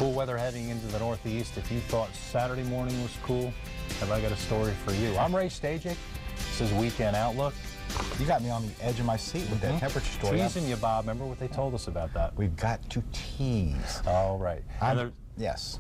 Cool weather heading into the Northeast. If you thought Saturday morning was cool, have I got a story for you. I'm Ray Stagich. This is Weekend Outlook. You got me on the edge of my seat with that temperature story. Teasing you, Bob. Remember what they told us about that? We've got to tease. All right. Yes.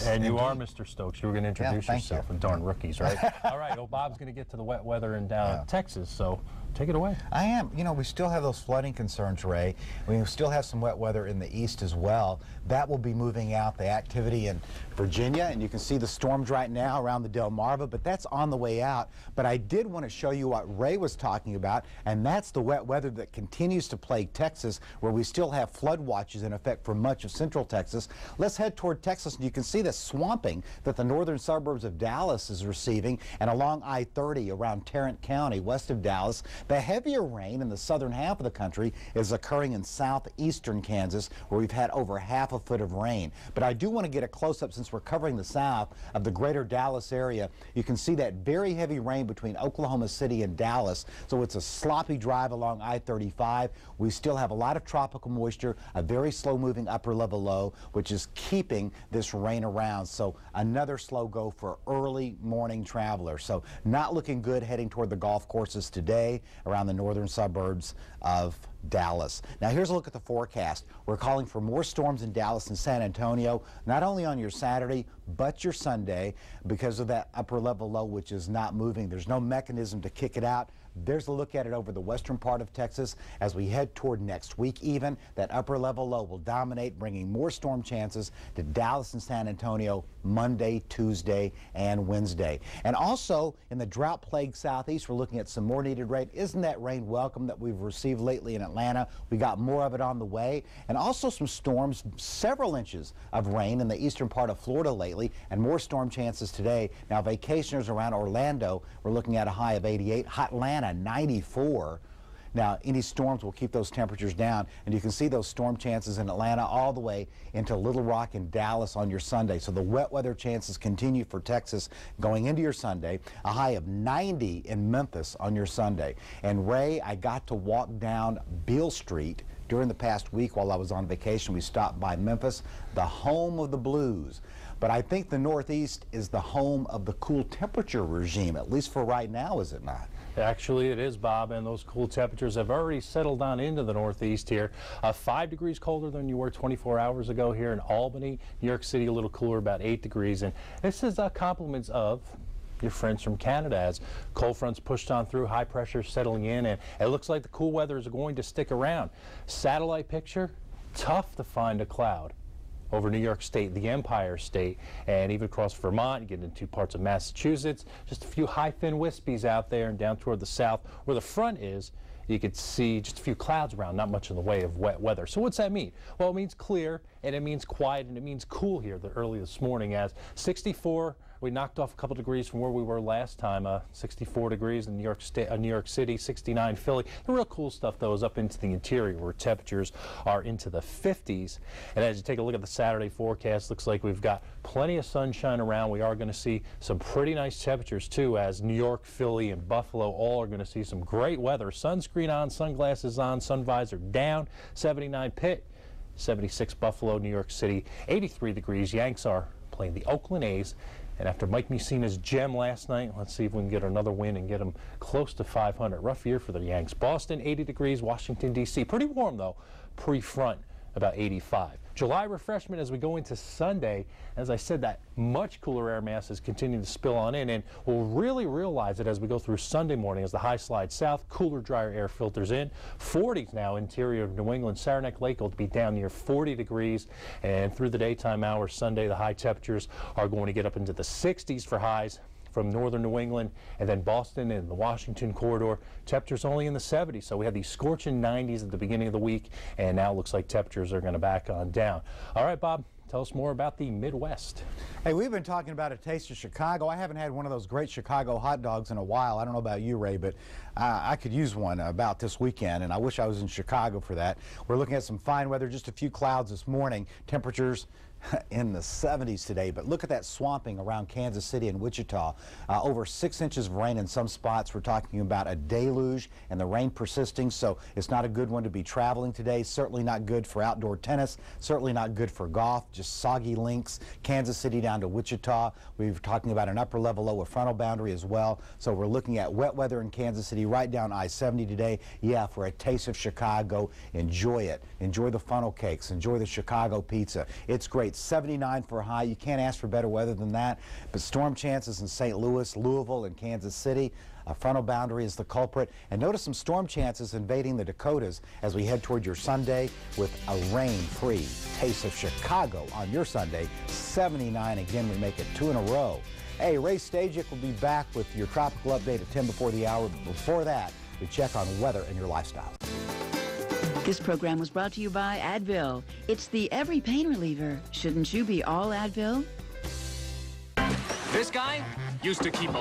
And you are Mr. Stokes. You were going to introduce yourself. You. Darn rookies, right? All right. Well, Bob's going to get to the wet weather in Texas, so take it away. I am. You know, we still have those flooding concerns, Ray. We still have some wet weather in the east as well. That will be moving out. The activity in Virginia, and you can see the storms right now around the Delmarva, but that's on the way out. But I did want to show you what Ray was talking about, and that's the wet weather that continues to plague Texas, where we still have flood watches in effect for much of central Texas. Let's head toward Texas, and you can see the swamping that the northern suburbs of Dallas is receiving, and along I-30 around Tarrant County, west of Dallas. The heavier rain in the southern half of the country is occurring in southeastern Kansas, where we've had over half a foot of rain. But I do want to get a close-up, since we're covering the south of the greater Dallas area. You can see that very heavy rain between Oklahoma City and Dallas, so it's a sloppy drive along I-35. We still have a lot of tropical moisture, a very slow-moving upper-level low, which is keeping this rain around. So another slow go for early morning travelers. So not looking good heading toward the golf courses today around the northern suburbs of Dallas. Now here's a look at the forecast. We're calling for more storms in Dallas and San Antonio, not only on your Saturday, but your Sunday, because of that upper level low, which is not moving. There's no mechanism to kick it out. There's a look at it over the western part of Texas. As we head toward next week even, that upper level low will dominate, bringing more storm chances to Dallas and San Antonio Monday, Tuesday, and Wednesday. And also in the drought-plagued southeast, we're looking at some more needed rain. Isn't that rain welcome that we've received lately in Atlanta? We got more of it on the way. And also some storms, several inches of rain in the eastern part of Florida lately, and more storm chances today. Now vacationers around Orlando, we're looking at a high of 88. Hotlanta, 94. Now, any storms will keep those temperatures down, and you can see those storm chances in Atlanta all the way into Little Rock and Dallas on your Sunday. So the wet weather chances continue for Texas going into your Sunday. A high of 90 in Memphis on your Sunday. And Ray, I got to walk down Beale Street during the past week while I was on vacation. We stopped by Memphis, the home of the blues. But I think the Northeast is the home of the cool temperature regime, at least for right now, is it not? Actually, it is, Bob, and those cool temperatures have already settled down into the Northeast here. 5 degrees colder than you were 24 hours ago here in Albany. New York City, a little cooler, about 8 degrees. And this is compliments of your friends from Canada, as cold fronts pushed on through, high pressure settling in, and it looks like the cool weather is going to stick around. Satellite picture, tough to find a cloud over New York State, the Empire State, and even across Vermont, you get into parts of Massachusetts. Just a few high thin wispies out there, and down toward the south where the front is, you could see just a few clouds around, not much in the way of wet weather. So what's that mean? Well, it means clear, and it means quiet, and it means cool here early this morning, as 64. We knocked off a couple degrees from where we were last time, 64 degrees in New York City, 69 Philly. The real cool stuff, though, is up into the interior, where temperatures are into the 50s. And as you take a look at the Saturday forecast, looks like we've got plenty of sunshine around. We are going to see some pretty nice temperatures, too, as New York, Philly, and Buffalo all are going to see some great weather. Sunscreen on, sunglasses on, sun visor down, 79 Pitt, 76 Buffalo, New York City, 83 degrees. Yanks are playing the Oakland A's. And after Mike Mussina's gem last night, let's see if we can get another win and get them close to 500. Rough year for the Yanks. Boston, 80 degrees. Washington, D.C. Pretty warm, though, pre-front, about 85. July refreshment as we go into Sunday. As I said, that much cooler air masses continue to spill on in, and we'll really realize it as we go through Sunday morning as the high slides south, cooler, drier air filters in. 40s now, interior of New England. Saranac Lake will be down near 40 degrees, and through the daytime hours Sunday, the high temperatures are going to get up into the 60s for highs from northern New England, and then Boston and the Washington corridor, temperatures only in the 70s. So we had these scorching 90s at the beginning of the week, and now it looks like temperatures are going to back on down. All right, Bob, tell us more about the Midwest. Hey, we've been talking about a taste of Chicago. I haven't had one of those great Chicago hot dogs in a while. I don't know about you, Ray, but I could use one about this weekend, and I wish I was in Chicago for that. We're looking at some fine weather, just a few clouds this morning. Temperatures in the 70s today, but look at that swamping around Kansas City and Wichita. Over 6 inches of rain in some spots. We're talking about a deluge and the rain persisting, so it's not a good one to be traveling today. Certainly not good for outdoor tennis, certainly not good for golf. Just soggy links, Kansas City down to Wichita. We're talking about an upper level lower frontal boundary as well, so we're looking at wet weather in Kansas City right down I-70 today. Yeah, for a taste of Chicago, enjoy it. Enjoy the funnel cakes, enjoy the Chicago pizza. It's great. 79 for a high. You can't ask for better weather than that. But storm chances in St. Louis, Louisville, and Kansas City. A frontal boundary is the culprit. And notice some storm chances invading the Dakotas as we head toward your Sunday with a rain-free taste of Chicago on your Sunday. 79 again. We make it 2 in a row. Hey, Ray Stagich will be back with your tropical update at 10 before the hour. But before that, we check on weather and your lifestyle. This program was brought to you by Advil. It's the every pain reliever. Shouldn't you be all Advil? This guy used to keep a